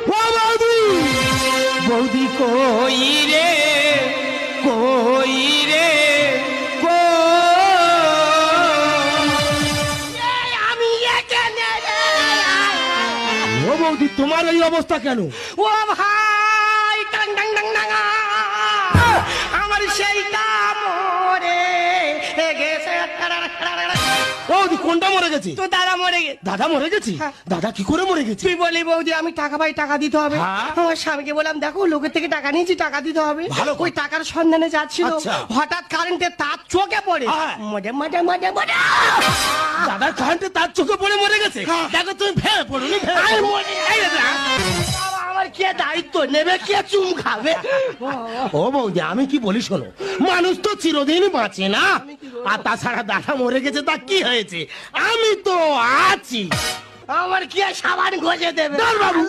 ও বৌদি, বৌদি কই রে, কই রে, আমি এখানে রে। ও বৌদি তোমার এই অবস্থা কেন? ও ভাই, টাং টাং টাং টাং, আমার সেইটা মরে গেছে। বৌদি কোনটা মরে গেছে? তো দাদা মরে গেছে। দাদা মরে গেছে? হ্যাঁ। দাদা কি করে মরে গেছে? তুই বলি বৌদি আমি টাকা পাই, টাকা দিতে হবে। হ্যাঁ। আমার স্বামীকে বললাম দেখো লোকের থেকে টাকা নিয়েছি, টাকা দিতে হবে। ভালো কথা। ওই টাকার সন্ধানে যাচ্ছিল, আচ্ছা। হঠাৎ কারেন্টের তার চোখে পড়ে হ্যাঁ। মরে মরে মরে মরে। দাদার কারেন্টে তার চোখে পড়ে মরে গেছে? হ্যাঁ। দেখো তুমি ভেঙে পড়ুনি, আর মরে এই দাদা, বাবা, আমার কে দায়িত্ব নেবে, কে চুম খাবে? ও বৌদি আমি কি বলি শোনো, মানুষ তো চিরদিন বাঁচে না। আর তাছাড়া দাদা মরে গেছে তা কি হয়েছে, আমি তো আছি। আমার কি আর সাবান ঘষে দেবে? ধর বাবু।